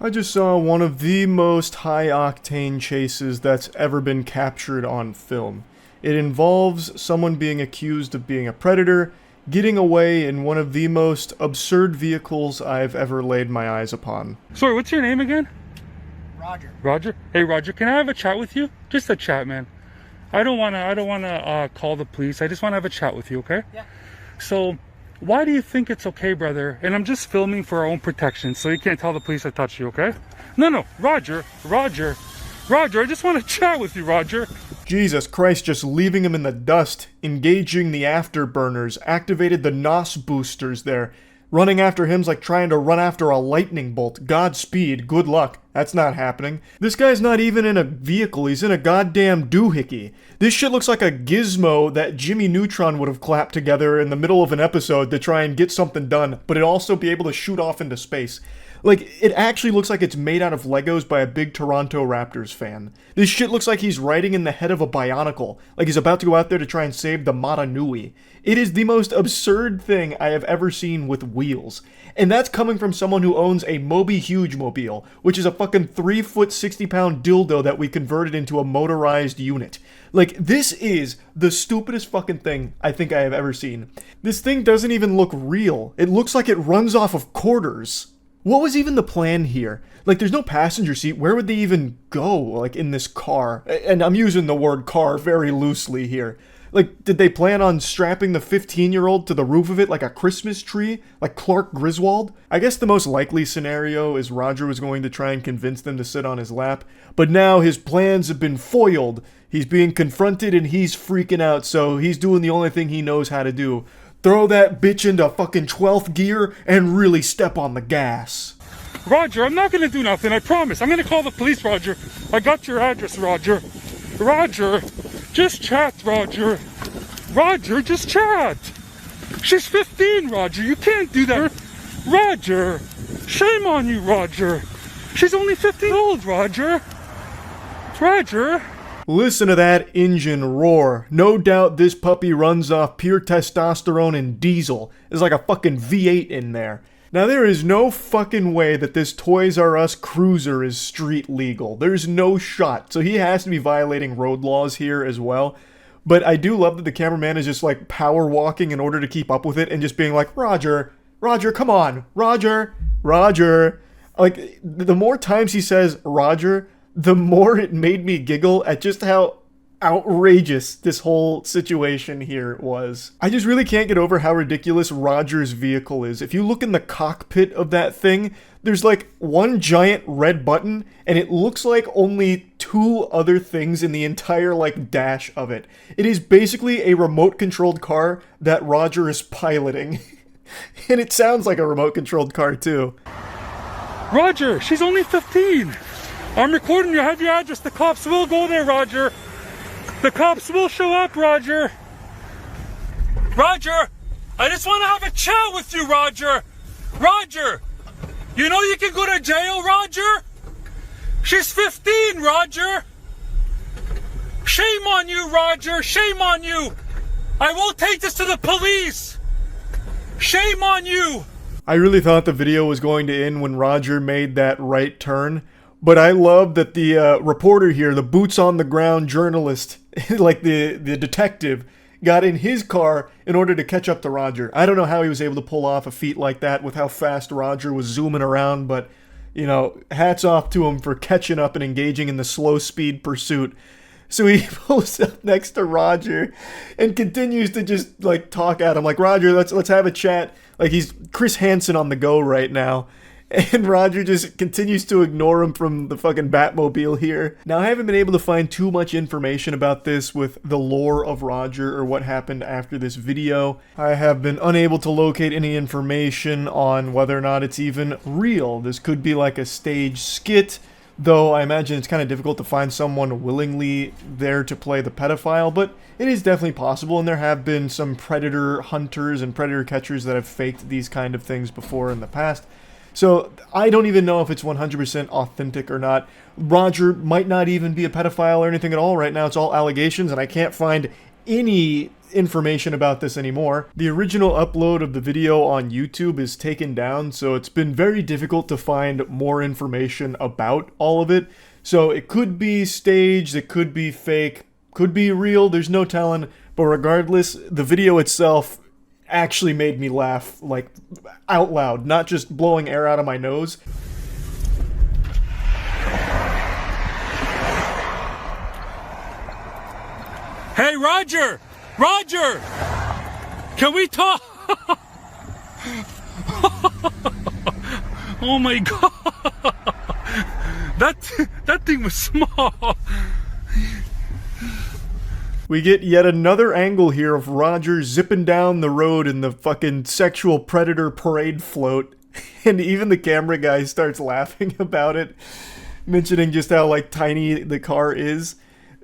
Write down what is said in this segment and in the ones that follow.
I just saw one of the most high-octane chases that's ever been captured on film. It involves someone being accused of being a predator, getting away in one of the most absurd vehicles I've ever laid my eyes upon. Sorry, what's your name again? Roger. Roger? Hey Roger, can I have a chat with you? Just a chat, man. I don't wanna call the police. I just wanna have a chat with you, okay? Yeah. So, why do you think it's okay, brother? And I'm just filming for our own protection, so you can't tell the police I touched you, okay? No, Roger, I just want to chat with you, Roger. Jesus Christ, just leaving him in the dust, engaging the afterburners, activated the NOS boosters there. Running after him's like trying to run after a lightning bolt. Godspeed, good luck. That's not happening. This guy's not even in a vehicle, he's in a goddamn doohickey. This shit looks like a gizmo that Jimmy Neutron would have clapped together in the middle of an episode to try and get something done, but it'd also be able to shoot off into space. Like, it actually looks like it's made out of Legos by a big Toronto Raptors fan. This shit looks like he's riding in the head of a Bionicle, like he's about to go out there to try and save the Mata Nui. It is the most absurd thing I have ever seen with wheels. And that's coming from someone who owns a Moby Huge mobile, which is a fucking 3-foot, 60-pound dildo that we converted into a motorized unit. Like, this is the stupidest fucking thing I think I have ever seen. This thing doesn't even look real. It looks like it runs off of quarters. What was even the plan here? Like, there's no passenger seat. Where would they even go, like, in this car? And I'm using the word car very loosely here. Like, did they plan on strapping the 15-year-old to the roof of it like a Christmas tree? Like Clark Griswold? I guess the most likely scenario is Roger was going to try and convince them to sit on his lap. But now his plans have been foiled. He's being confronted and he's freaking out, so he's doing the only thing he knows how to do. Throw that bitch into fucking 12th gear and really step on the gas. Roger, I'm not gonna do nothing, I promise. I'm gonna call the police, Roger. I got your address, Roger. Roger, just chat, Roger. Roger, just chat. She's 15, Roger. You can't do that. Roger, shame on you, Roger. She's only 15 years old, Roger. Roger. Listen to that engine roar. No doubt this puppy runs off pure testosterone and diesel. There's like a fucking V8 in there. Now there is no fucking way that this Toys R Us cruiser is street legal. There's no shot. So he has to be violating road laws here as well. But I do love that the cameraman is just like power walking in order to keep up with it and just being like, Roger, come on, Roger. Like, the more times he says Roger, the more it made me giggle at just how outrageous this whole situation here was. I just really can't get over how ridiculous Roger's vehicle is. If you look in the cockpit of that thing, there's like one giant red button, and it looks like only 2 other things in the entire like dash of it. It is basically a remote-controlled car that Roger is piloting. And it sounds like a remote-controlled car too. Roger, she's only 15. I'm recording you. I have your address. The cops will go there, Roger. The cops will show up, Roger. Roger, I just want to have a chat with you, Roger. Roger, you know you can go to jail, Roger? She's 15, Roger. Shame on you, Roger. Shame on you. I won't take this to the police. Shame on you. I really thought the video was going to end when Roger made that right turn. But I love that the reporter here, the boots-on-the-ground journalist, like the detective, got in his car in order to catch up to Roger. I don't know how he was able to pull off a feat like that with how fast Roger was zooming around, but, you know, hats off to him for catching up and engaging in the slow-speed pursuit. So he pulls up next to Roger and continues to just, like, talk at him. Like, Roger, let's have a chat. Like, he's Chris Hansen on the go right now. And Roger just continues to ignore him from the fucking Batmobile here. Now, I haven't been able to find too much information about this with the lore of Roger or what happened after this video. I have been unable to locate any information on whether or not it's even real. This could be like a stage skit, though I imagine it's kind of difficult to find someone willingly there to play the pedophile, but it is definitely possible, and there have been some predator hunters and predator catchers that have faked these kind of things before in the past. So I don't even know if it's 100% authentic or not. Roger might not even be a pedophile or anything at all right now. It's all allegations, and I can't find any information about this anymore. The original upload of the video on YouTube is taken down, so it's been very difficult to find more information about all of it. So it could be staged, it could be fake, could be real, there's no telling. But regardless, the video itself actually made me laugh, like, out loud, not just blowing air out of my nose. Hey, Roger! Roger! Can we talk? Oh my god! That thing was small! We get yet another angle here of Roger zipping down the road in the fucking sexual predator parade float. And even the camera guy starts laughing about it, mentioning just how, like, tiny the car is.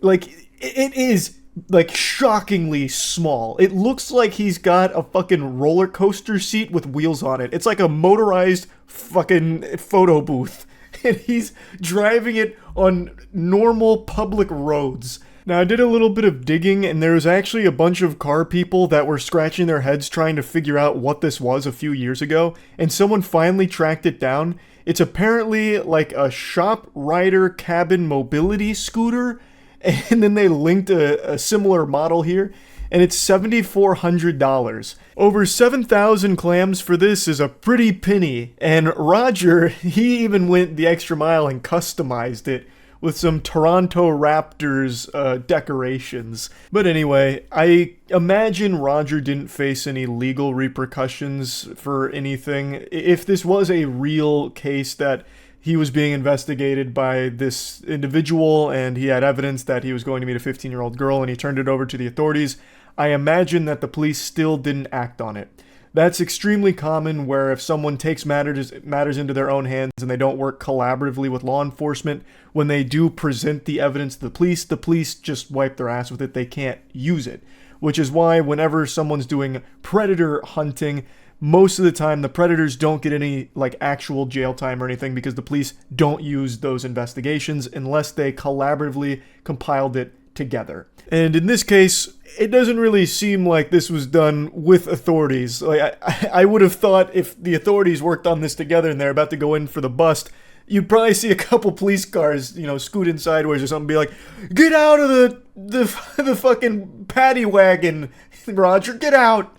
Like, it is, like, shockingly small. It looks like he's got a fucking roller coaster seat with wheels on it. It's like a motorized fucking photo booth. And he's driving it on normal public roads. Now, I did a little bit of digging, and there was actually a bunch of car people that were scratching their heads trying to figure out what this was a few years ago, and someone finally tracked it down. It's apparently like a shop rider cabin mobility scooter, and then they linked a similar model here, and it's $7,400. Over 7,000 clams for this is a pretty penny, and Roger, he even went the extra mile and customized it with some Toronto Raptors decorations. But anyway, I imagine Roger didn't face any legal repercussions for anything. If this was a real case that he was being investigated by this individual and he had evidence that he was going to meet a 15-year-old girl and he turned it over to the authorities, I imagine that the police still didn't act on it. That's extremely common, where if someone takes matters into their own hands and they don't work collaboratively with law enforcement, when they do present the evidence to the police just wipe their ass with it. They can't use it. Which is why whenever someone's doing predator hunting, most of the time the predators don't get any like actual jail time or anything, because the police don't use those investigations unless they collaboratively compiled it together. And in this case, it doesn't really seem like this was done with authorities. Like I would have thought if the authorities worked on this together and they're about to go in for the bust, you'd probably see a couple police cars, scooting sideways or something, be like, "Get out of the fucking paddy wagon, Roger, get out!"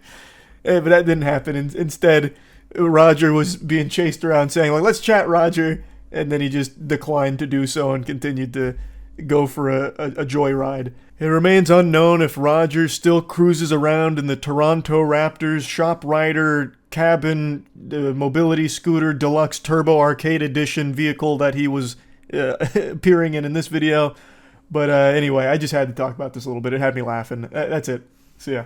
But that didn't happen. Instead, Roger was being chased around saying, like, "Let's chat, Roger," and then he just declined to do so and continued to go for a joyride. It remains unknown if Roger still cruises around in the Toronto Raptors Shop Rider cabin mobility scooter deluxe turbo arcade edition vehicle that he was appearing in this video. But anyway, I just had to talk about this a little bit. It had me laughing. That's it. See ya.